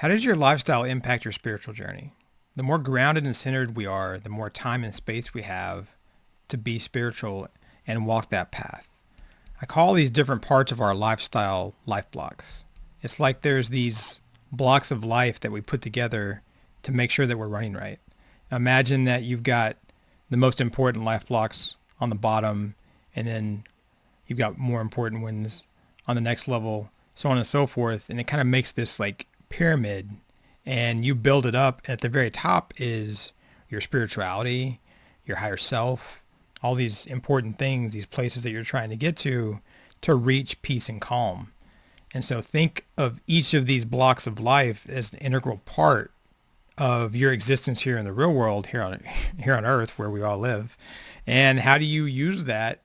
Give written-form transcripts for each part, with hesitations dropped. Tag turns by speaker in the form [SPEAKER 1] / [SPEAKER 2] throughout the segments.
[SPEAKER 1] How does your lifestyle impact your spiritual journey? The more grounded and centered we are, the more time and space we have to be spiritual and walk that path. I call these different parts of our lifestyle life blocks. It's like there's these blocks of life that we put together to make sure that we're running right. Imagine that you've got the most important life blocks on the bottom, and then you've got more important ones on the next level, so on and so forth. And it kind of makes this like pyramid, and you build it up. And at the very top is your spirituality, your higher self, all these important things, these places that you're trying to get to reach peace and calm. And so think of each of these blocks of life as an integral part of your existence here in the real world, here on Earth, where we all live. And how do you use that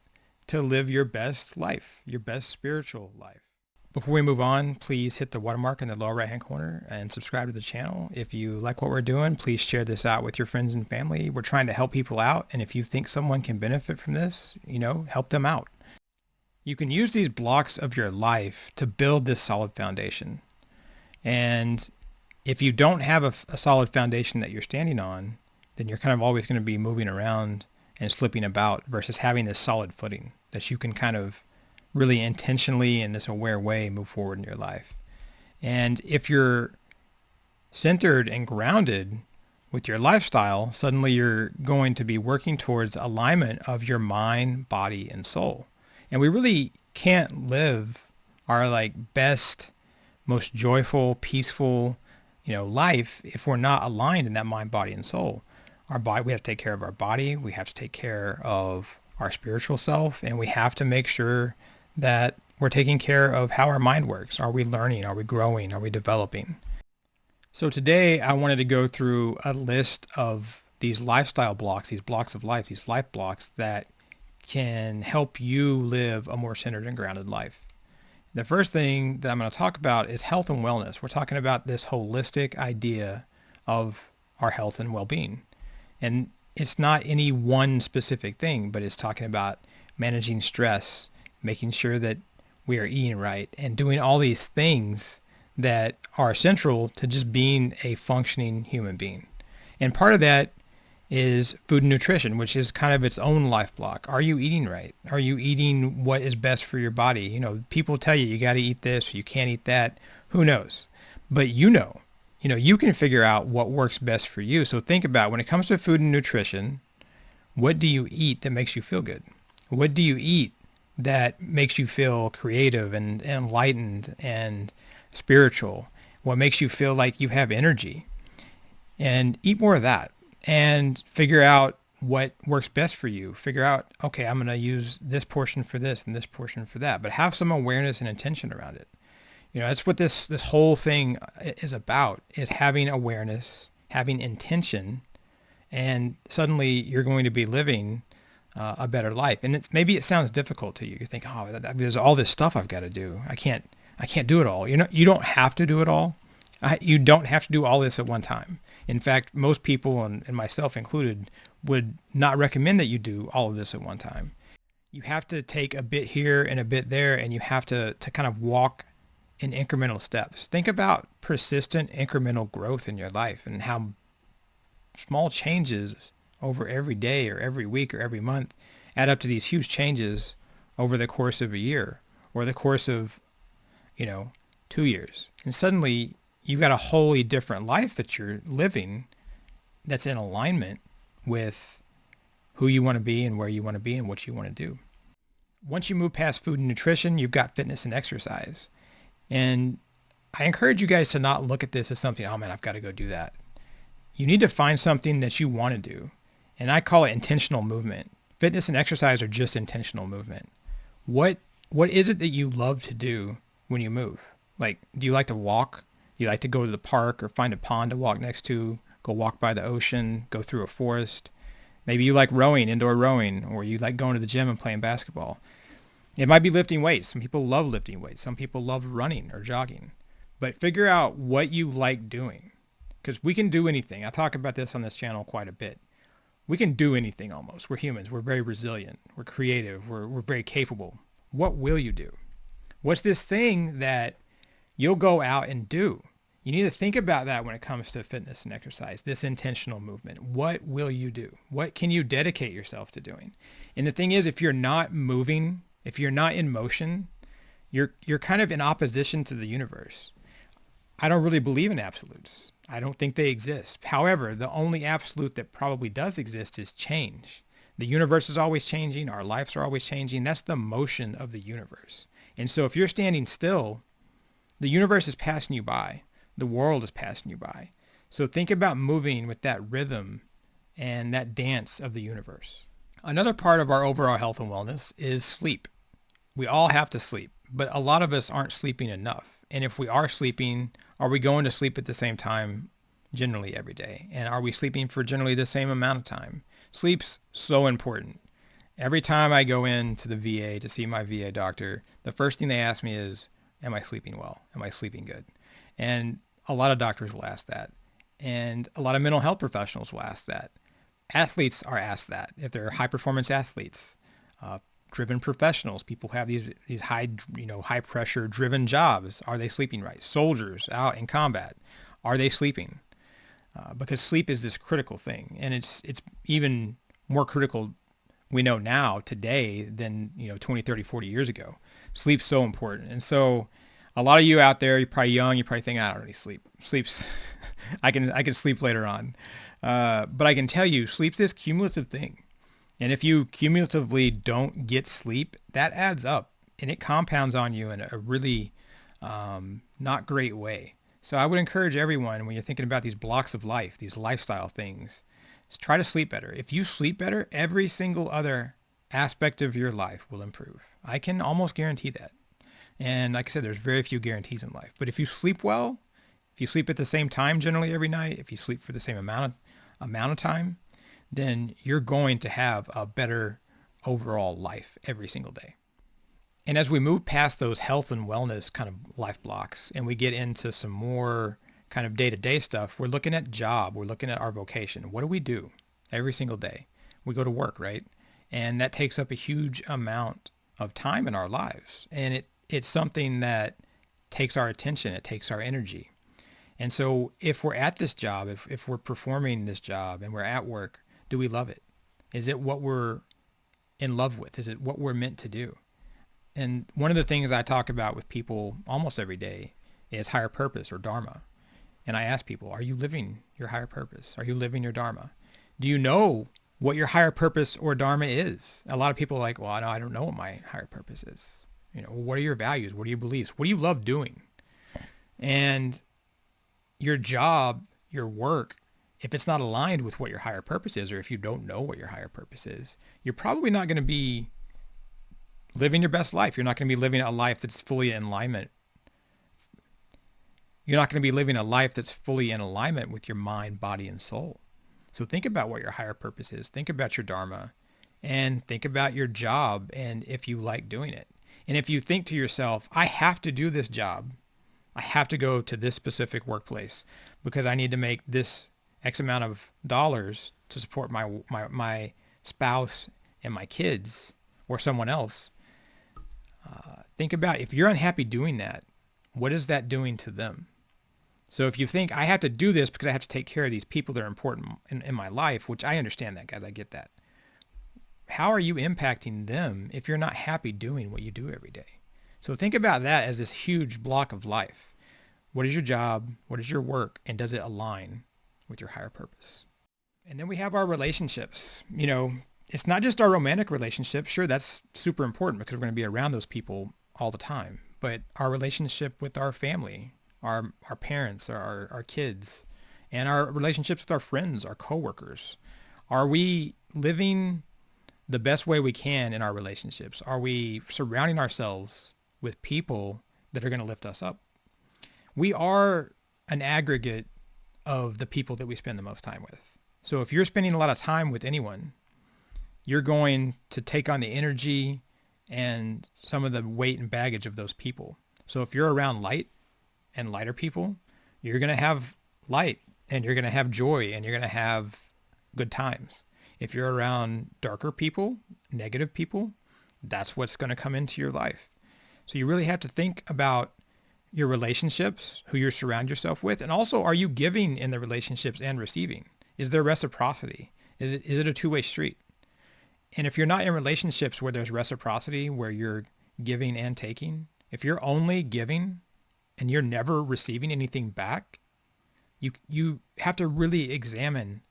[SPEAKER 1] to live your best life, your best spiritual life? Before we move on, please hit the watermark in the lower right-hand corner and subscribe to the channel. If you like what we're doing, please share this out with your friends and family. We're trying to help people out. And if you think someone can benefit from this, help them out. You can use these blocks of your life to build this solid foundation. And if you don't have a solid foundation that you're standing on, then you're kind of always going to be moving around and slipping about versus having this solid footing that you can kind of really intentionally in this aware way move forward in your life. And if you're centered and grounded with your lifestyle, suddenly you're going to be working towards alignment of your mind, body, and soul. And we really can't live our best, most joyful, peaceful, life if we're not aligned in that mind, body, and soul. Our body, we have to take care of our body. We have to take care of our spiritual self, and we have to make sure that we're taking care of how our mind works. Are we learning? Are we growing? Are we developing? So today I wanted to go through a list of these lifestyle blocks, these blocks of life, these life blocks that can help you live a more centered and grounded life. The first thing that I'm going to talk about is health and wellness. We're talking about this holistic idea of our health and well-being. And it's not any one specific thing, but it's talking about managing stress, making sure that we are eating right, and doing all these things that are central to just being a functioning human being. And part of that is food and nutrition, which is kind of its own life block. Are you eating right? Are you eating what is best for your body? People tell you got to eat this, or you can't eat that. Who knows? But you can figure out what works best for you. So think about when it comes to food and nutrition, what do you eat that makes you feel good? What do you eat that makes you feel creative and enlightened and spiritual? What makes you feel like you have energy? And eat more of that. And figure out what works best for you. Figure out, okay, I'm going to use this portion for this and this portion for that, but have some awareness and intention around it. That's what this whole thing is about, is having awareness, having intention, and suddenly you're going to be living a better life. And maybe it sounds difficult to you. You think, there's all this stuff I've got to do. I can't do it all. You don't have to do it all. You don't have to do all this at one time. In fact, most people, and myself included, would not recommend that you do all of this at one time. You have to take a bit here and a bit there, and you have to kind of walk in incremental steps. Think about persistent incremental growth in your life and how small changes over every day or every week or every month add up to these huge changes over the course of a year or the course of, 2 years. And suddenly you've got a wholly different life that you're living that's in alignment with who you want to be and where you want to be and what you want to do. Once you move past food and nutrition, you've got fitness and exercise. And I encourage you guys to not look at this as something, oh man, I've got to go do that. You need to find something that you want to do. And I call it intentional movement. Fitness and exercise are just intentional movement. What is it that you love to do when you move? Do you like to walk? You like to go to the park or find a pond to walk next to, go walk by the ocean, go through a forest. Maybe you like rowing, indoor rowing, or you like going to the gym and playing basketball. It might be lifting weights. Some people love lifting weights. Some people love running or jogging. But figure out what you like doing, because we can do anything. I talk about this on this channel quite a bit. We can do anything almost. We're humans. We're very resilient. We're creative. We're very capable. What will you do? What's this thing that you'll go out and do? You need to think about that when it comes to fitness and exercise, this intentional movement. What will you do? What can you dedicate yourself to doing? And the thing is, if you're not moving, if you're not in motion, you're kind of in opposition to the universe. I don't really believe in absolutes. I don't think they exist. However, the only absolute that probably does exist is change. The universe is always changing. Our lives are always changing. That's the motion of the universe. And so if you're standing still, the universe is passing you by. The world is passing you by. So think about moving with that rhythm and that dance of the universe. Another part of our overall health and wellness is sleep. We all have to sleep, but a lot of us aren't sleeping enough. And if we are sleeping, are we going to sleep at the same time generally every day? And are we sleeping for generally the same amount of time? Sleep's so important. Every time I go into the VA to see my VA doctor, the first thing they ask me is, am I sleeping well? Am I sleeping good? And a lot of doctors will ask that. And a lot of mental health professionals will ask that. Athletes are asked that. If they're high performance athletes, driven professionals, people who have these high pressure driven jobs, are they sleeping right? Soldiers out in combat, are they sleeping? Because sleep is this critical thing, and it's even more critical, we know now today than 20, 30, 40 years ago. Sleep's so important. And so a lot of you out there, you're probably young, you probably think, I don't really sleep. Sleep's I can sleep later on. But I can tell you, sleep's this cumulative thing. And if you cumulatively don't get sleep, that adds up and it compounds on you in a really not great way. So I would encourage everyone, when you're thinking about these blocks of life, these lifestyle things, is try to sleep better. If you sleep better, every single other aspect of your life will improve. I can almost guarantee that. And like I said, there's very few guarantees in life. But if you sleep well, if you sleep at the same time generally every night, if you sleep for the same amount of time, then you're going to have a better overall life every single day. And as we move past those health and wellness kind of life blocks and we get into some more kind of day-to-day stuff, we're looking at job, we're looking at our vocation. What do we do every single day? We go to work, right? And that takes up a huge amount of time in our lives. And it's something that takes our attention, it takes our energy. And so if we're at this job, if we're performing this job and we're at work, do we love it? Is it what we're in love with? Is it what we're meant to do? And one of the things I talk about with people almost every day is higher purpose or dharma. And I ask people, are you living your higher purpose? Are you living your dharma? Do you know what your higher purpose or dharma is? A lot of people are like, well, I don't know what my higher purpose is. What are your values? What are your beliefs? What do you love doing? And your job, your work, if it's not aligned with what your higher purpose is, or if you don't know what your higher purpose is, you're probably not going to be living your best life. You're not going to be living a life that's fully in alignment. You're not going to be living a life that's fully in alignment with your mind, body, and soul. So think about what your higher purpose is. Think about your dharma and think about your job and if you like doing it. And if you think to yourself, I have to do this job. I have to go to this specific workplace because I need to make this X amount of dollars to support my spouse and my kids or someone else. Think about if you're unhappy doing that, what is that doing to them? So if you think I have to do this because I have to take care of these people that are important in my life, which I understand that, guys, I get that. How are you impacting them if you're not happy doing what you do every day? So think about that as this huge block of life. What is your job? What is your work? And does it align with your higher purpose? And then we have our relationships. It's not just our romantic relationships. Sure, that's super important because we're going to be around those people all the time. But our relationship with our family, our parents, our kids, and our relationships with our friends, our coworkers. Are we living the best way we can in our relationships? Are we surrounding ourselves with people that are going to lift us up? We are an aggregate of the people that we spend the most time with. So if you're spending a lot of time with anyone, you're going to take on the energy and some of the weight and baggage of those people. So if you're around light and lighter people, you're going to have light and you're going to have joy and you're going to have good times. If you're around darker people, negative people, that's what's going to come into your life. So you really have to think about your relationships, who you surround yourself with, and also are you giving in the relationships and receiving? Is there reciprocity? Is it a two-way street? And if you're not in relationships where there's reciprocity, where you're giving and taking, if you're only giving and you're never receiving anything back, you have to really examine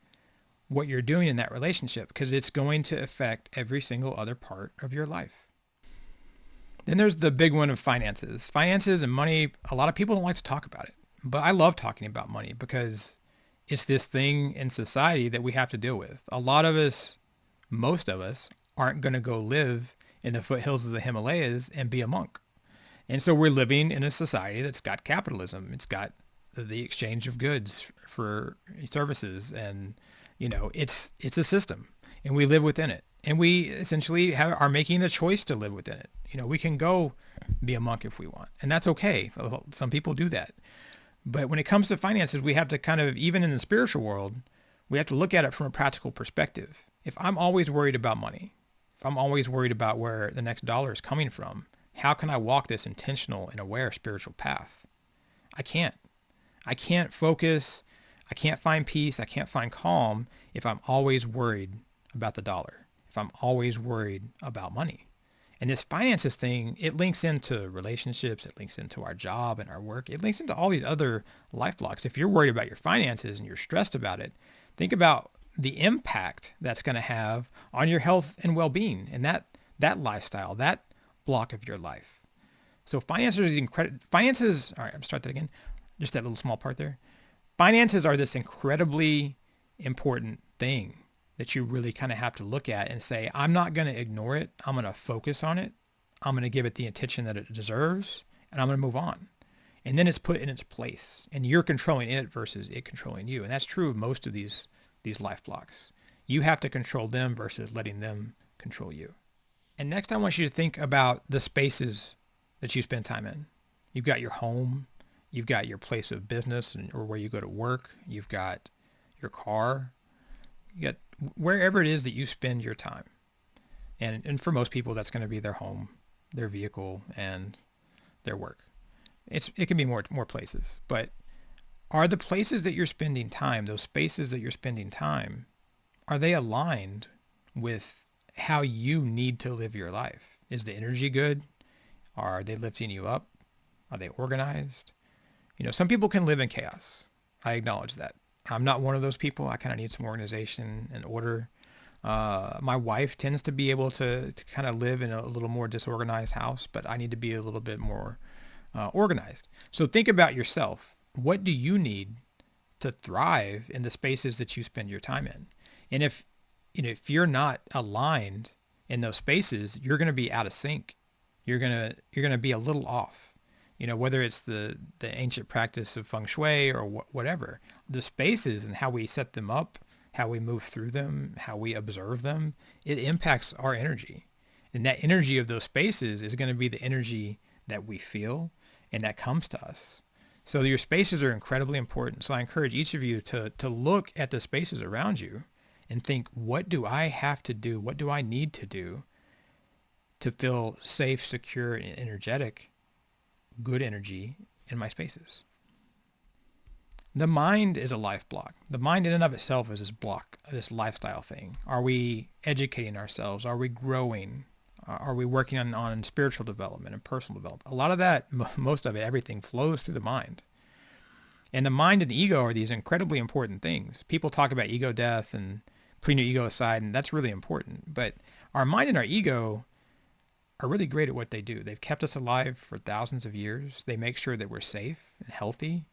[SPEAKER 1] what you're doing in that relationship, because it's going to affect every single other part of your life. Then there's the big one of finances. Finances and money, a lot of people don't like to talk about it, but I love talking about money because it's this thing in society that we have to deal with. A lot of us, most of us, aren't going to go live in the foothills of the Himalayas and be a monk. And so we're living in a society that's got capitalism. It's got the exchange of goods for services, and it's a system, and we live within it, and we essentially are making the choice to live within it. We can go be a monk if we want, and that's okay. Some people do that. But when it comes to finances, we have to kind of, even in the spiritual world, we have to look at it from a practical perspective. If I'm always worried about money, if I'm always worried about where the next dollar is coming from, how can I walk this intentional and aware spiritual path? I can't. I can't focus. I can't find peace. I can't find calm if I'm always worried about the dollar, if I'm always worried about money. And this finances thing, it links into relationships. It links into our job and our work. It links into all these other life blocks. If you're worried about your finances and you're stressed about it, think about the impact that's going to have on your health and well-being and that lifestyle, that block of your life. So finances, all right, I'll start that again. Just that little small part there. Finances are this incredibly important thing that you really kind of have to look at and say, I'm not going to ignore it. I'm going to focus on it. I'm going to give it the attention that it deserves, and I'm going to move on. And then it's put in its place, and you're controlling it versus it controlling you. And that's true of most of these life blocks. You have to control them versus letting them control you. And next, I want you to think about the spaces that you spend time in. You've got your home. You've got your place of business or where you go to work. You've got your car. You got wherever it is that you spend your time. And for most people, that's going to be their home, their vehicle, and their work. It can be more places. But are the places that you're spending time, those spaces that you're spending time, are they aligned with how you need to live your life? Is the energy good? Are they lifting you up? Are they organized? Some people can live in chaos. I acknowledge that. I'm not one of those people. I kind of need some organization and order. My wife tends to be able to kind of live in a little more disorganized house, but I need to be a little bit more organized. So think about yourself. What do you need to thrive in the spaces that you spend your time in? And if you're not aligned in those spaces, you're going to be out of sync. You're going to be a little off. Whether it's the ancient practice of feng shui or whatever, the spaces and how we set them up, how we move through them, how we observe them, it impacts our energy. And that energy of those spaces is going to be the energy that we feel and that comes to us. So your spaces are incredibly important. So I encourage each of you to look at the spaces around you and think, what do I have to do? What do I need to do to feel safe, secure, and energetic, good energy in my spaces? The mind is a life block. The mind in and of itself is this block, this lifestyle thing. Are we educating ourselves? Are we growing? Are we working on spiritual development and personal development? A lot of that, most of it, everything flows through the mind. And the mind and ego are these incredibly important things. People talk about ego death and putting your ego aside, and that's really important. But our mind and our ego are really great at what they do. They've kept us alive for thousands of years. They make sure that we're safe and healthy,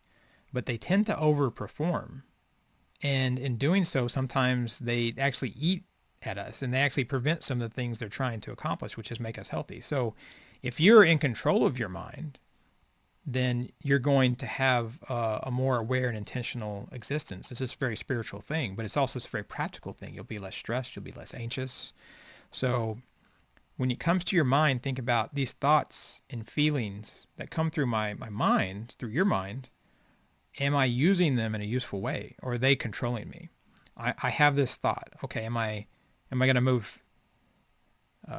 [SPEAKER 1] but they tend to overperform. And in doing so, sometimes they actually eat at us, and they actually prevent some of the things they're trying to accomplish, which is make us healthy. So if you're in control of your mind, then you're going to have a more aware and intentional existence. It's this very spiritual thing, but it's also this very practical thing. You'll be less stressed. You'll be less anxious. So when it comes to your mind, think about these thoughts and feelings that come through my mind, through your mind. Am I using them in a useful way, or are they controlling me? I have this thought. Okay, am I going to move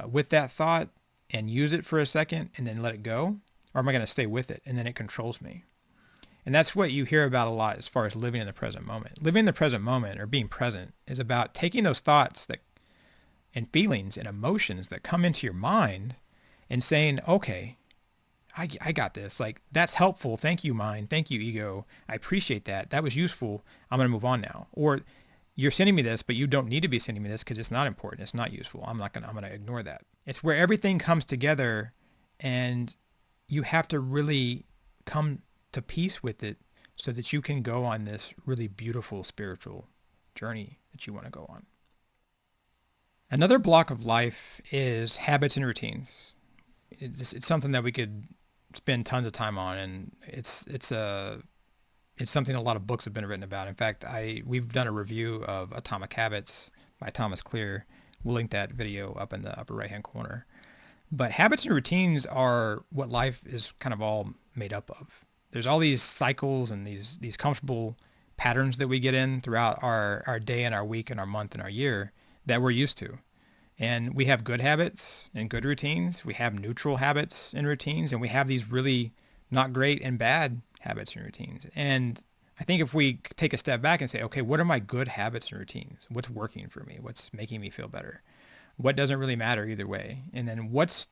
[SPEAKER 1] with that thought and use it for a second and then let it go? or am I going to stay with it? And then it controls me. And that's what you hear about a lot as far as living in the present moment. Living in the present moment, or being present, is about taking those thoughts that and feelings and emotions that come into your mind and saying, okay, I got this. Like, that's helpful. Thank you, mind. Thank you, ego. I appreciate that. That was useful. I'm going to move on now. Or you're sending me this, but you don't need to be sending me this because it's not important. It's not useful. I'm going to ignore that. It's where everything comes together, and you have to really come to peace with it so that you can go on this really beautiful spiritual journey that you want to go on. Another block of life is habits and routines. It's something that we could spend tons of time on, and it's something a lot of books have been written about. In fact, we've done a review of Atomic Habits by Thomas Clear. We'll link that video up in the upper right hand corner. But habits and routines are what life is kind of all made up of. There's all these cycles and these comfortable patterns that we get in throughout our day and our week and our month and our year that we're used to. And we have good habits and good routines. We have neutral habits and routines, and we have these really not great and bad habits and routines. And I think if we take a step back and say, okay, what are my good habits and routines? What's working for me? What's making me feel better? What doesn't really matter either way? And then what's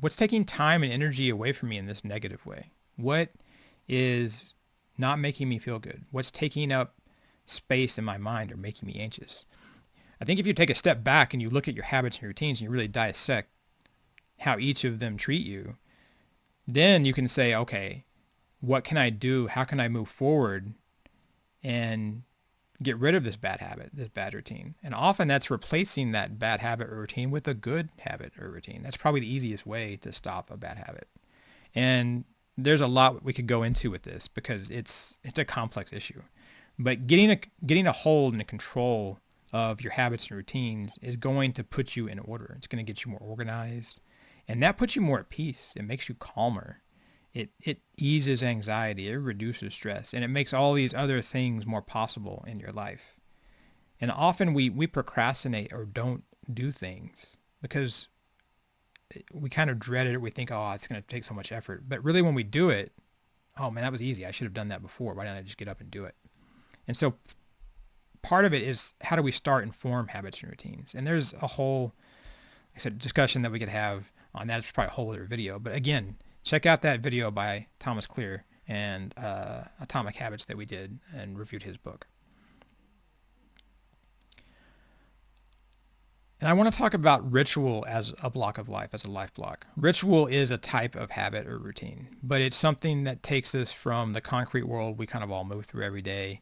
[SPEAKER 1] taking time and energy away from me in this negative way? What is not making me feel good? What's taking up space in my mind or making me anxious? I think if you take a step back and you look at your habits and routines and you really dissect how each of them treat you, then you can say, okay, what can I do? How can I move forward and get rid of this bad habit, this bad routine? And often that's replacing that bad habit or routine with a good habit or routine. That's probably the easiest way to stop a bad habit. And there's a lot we could go into with this because it's a complex issue. But getting a hold and a control of your habits and routines is going to put you in order. It's going to get you more organized, and that puts you more at peace. It makes you calmer. It eases anxiety. It reduces stress, and it makes all these other things more possible in your life. And often we procrastinate or don't do things because we kind of dread it. We think, oh, it's going to take so much effort. But really when we do it, oh man, that was easy. I should have done that before. Why didn't I just get up and do it? And so part of it is, how do we start and form habits and routines? And there's a whole, like I said, discussion that we could have on that. It's probably a whole other video. But again, check out that video by Thomas Clear and Atomic Habits that we did and reviewed his book. And I want to talk about ritual as a block of life, as a life block. Ritual is a type of habit or routine, but it's something that takes us from the concrete world we kind of all move through every day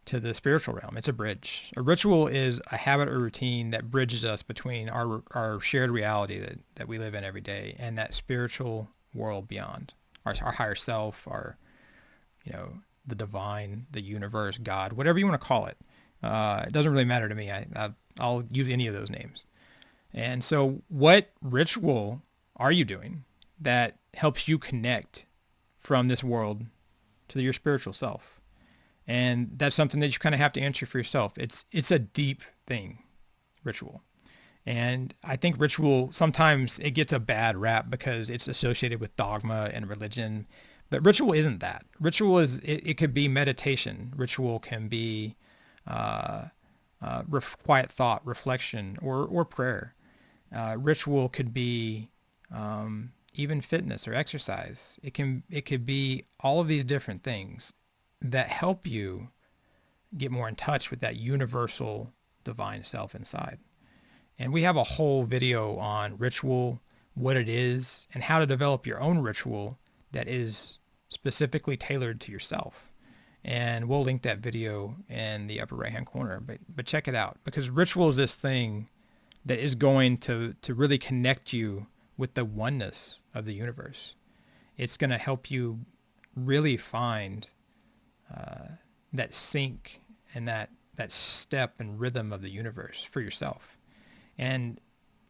[SPEAKER 1] to the spiritual realm. It's a bridge. A ritual is a habit or routine that bridges us between our shared reality that we live in every day and that spiritual world beyond, our higher self, the divine, the universe, God, whatever you want to call it. It doesn't really matter to me. I'll use any of those names. And so what ritual are you doing that helps you connect from this world to your spiritual self? And that's something that you kind of have to answer for yourself. It's a deep thing, ritual. And I think ritual, sometimes it gets a bad rap because it's associated with dogma and religion. But ritual isn't that. Ritual is, it could be meditation. Ritual can be quiet thought, reflection, or prayer. Ritual could be even fitness or exercise. It could be all of these different things that help you get more in touch with that universal divine self inside. And we have a whole video on ritual, what it is, and how to develop your own ritual that is specifically tailored to yourself. And we'll link that video in the upper right-hand corner. But check it out, because ritual is this thing that is going to really connect you with the oneness of the universe. It's going to help you really find that sync and that step and rhythm of the universe for yourself. And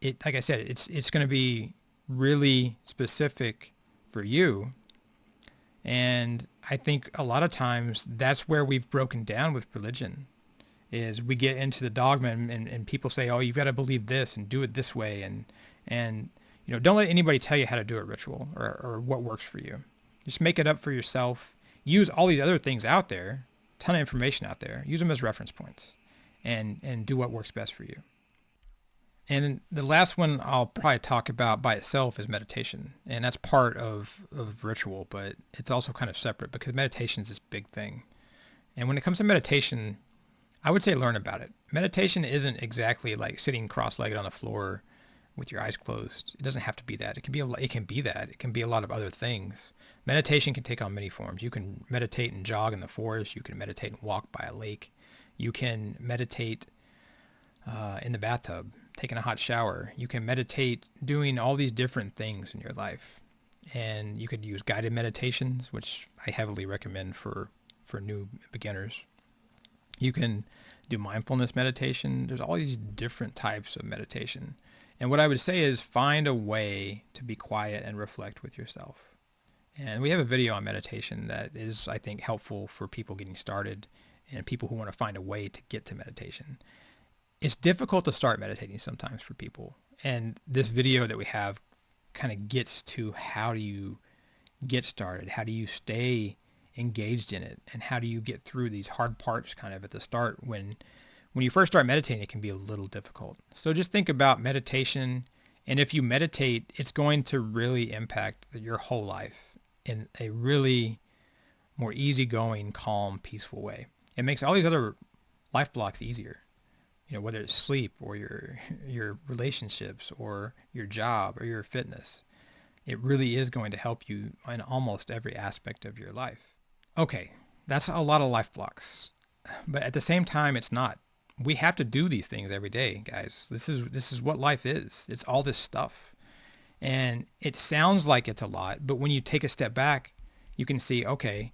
[SPEAKER 1] it, like I said, it's going to be really specific for you. And I think a lot of times that's where we've broken down with religion, is we get into the dogma and people say, oh, you've got to believe this and do it this way. And Don't let anybody tell you how to do a ritual or what works for you. Just make it up for yourself. Use all these other things out there, ton of information out there. Use them as reference points and do what works best for you. And the last one I'll probably talk about by itself is meditation. And that's part of ritual, but it's also kind of separate because meditation is this big thing. And when it comes to meditation, I would say learn about it. Meditation isn't exactly like sitting cross-legged on the floor with your eyes closed. It doesn't have to be that. It can be that. It can be a lot of other things. Meditation can take on many forms. You can meditate and jog in the forest. You can meditate and walk by a lake. You can meditate in the bathtub, taking a hot shower. You can meditate doing all these different things in your life. And you could use guided meditations, which I heavily recommend for new beginners. You can do mindfulness meditation. There's all these different types of meditation. And what I would say is find a way to be quiet and reflect with yourself. And we have a video on meditation that is, I think, helpful for people getting started and people who want to find a way to get to meditation. It's difficult to start meditating sometimes for people. And this video that we have kind of gets to how do you get started? How do you stay engaged in it? And how do you get through these hard parts kind of at the start when you first start meditating, it can be a little difficult. So just think about meditation. And if you meditate, it's going to really impact your whole life in a really more easygoing, calm, peaceful way. It makes all these other life blocks easier. Whether it's sleep or your relationships or your job or your fitness, it really is going to help you in almost every aspect of your life. Okay, that's a lot of life blocks, but at the same time, it's not. We have to do these things every day, guys. This is what life is. It's all this stuff. And it sounds like it's a lot, but when you take a step back, you can see, okay,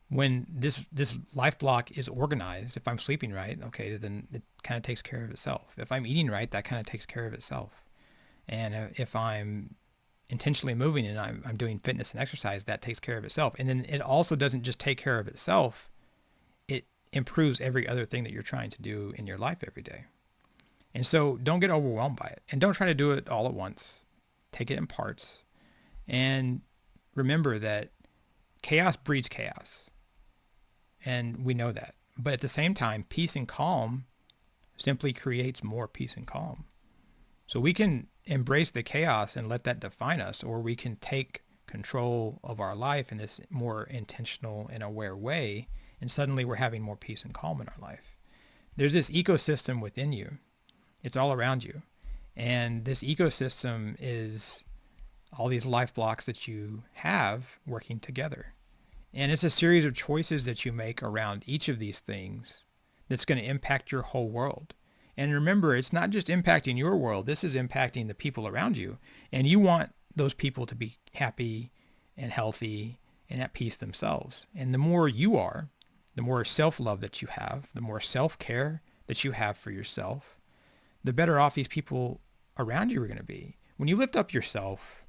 [SPEAKER 1] when this life block is organized, if I'm sleeping right, okay, then it kind of takes care of itself. If I'm eating right, that kind of takes care of itself. And if I'm intentionally moving and I'm doing fitness and exercise, that takes care of itself. And then it also doesn't just take care of itself. It improves every other thing that you're trying to do in your life every day. And so don't get overwhelmed by it. And don't try to do it all at once. Take it in parts. And remember that chaos breeds chaos. And we know that. But at the same time, peace and calm simply creates more peace and calm. So we can embrace the chaos and let that define us, or we can take control of our life in this more intentional and aware way, and suddenly we're having more peace and calm in our life. There's this ecosystem within you. It's all around you. And this ecosystem is all these life blocks that you have working together. And it's a series of choices that you make around each of these things that's going to impact your whole world. And remember, it's not just impacting your world. This is impacting the people around you. And you want those people to be happy and healthy and at peace themselves. And the more you are, the more self-love that you have, the more self-care that you have for yourself, the better off these people around you are going to be. When you lift up yourself,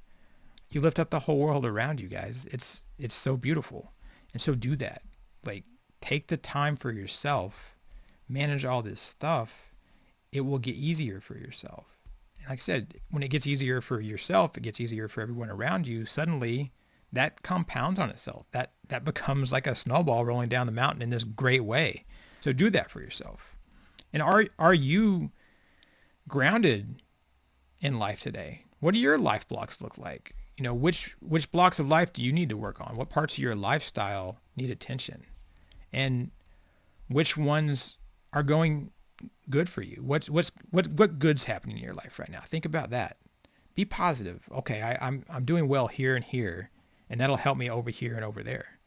[SPEAKER 1] you lift up the whole world around you, guys. It's so beautiful. And so do that. Like, take the time for yourself, manage all this stuff. It will get easier for yourself. And like I said, when it gets easier for yourself, it gets easier for everyone around you. Suddenly, that compounds on itself. That becomes like a snowball rolling down the mountain in this great way. So do that for yourself. And are you grounded in life today? What do your life blocks look like? Which blocks of life do you need to work on? What parts of your lifestyle need attention? And which ones are going good for you? What good's happening in your life right now? Think about that. Be positive. Okay, I'm doing well here and here, and that'll help me over here and over there.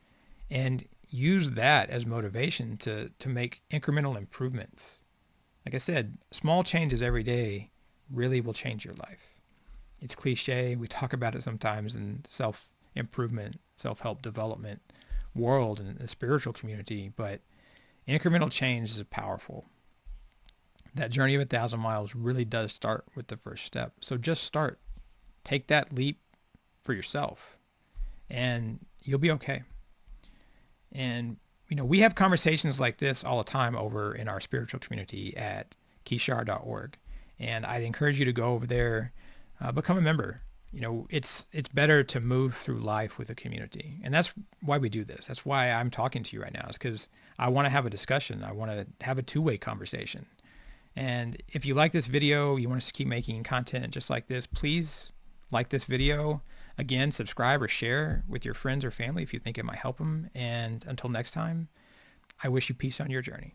[SPEAKER 1] And use that as motivation to make incremental improvements. Like I said, small changes every day really will change your life. It's cliche. We talk about it sometimes in self-improvement, self-help development world and the spiritual community, but incremental change is powerful. That journey of 1,000 miles really does start with the first step. So just start. Take that leap for yourself, and you'll be okay. And, we have conversations like this all the time over in our spiritual community at keyshar.org. And I'd encourage you to go over there. become a member. It's better to move through life with a community. And that's why we do this. That's why I'm talking to you right now, is because I want to have a discussion. I want to have a two-way conversation. And if you like this video, you want us to keep making content just like this, please like this video. Again, subscribe or share with your friends or family if you think it might help them. And until next time, I wish you peace on your journey.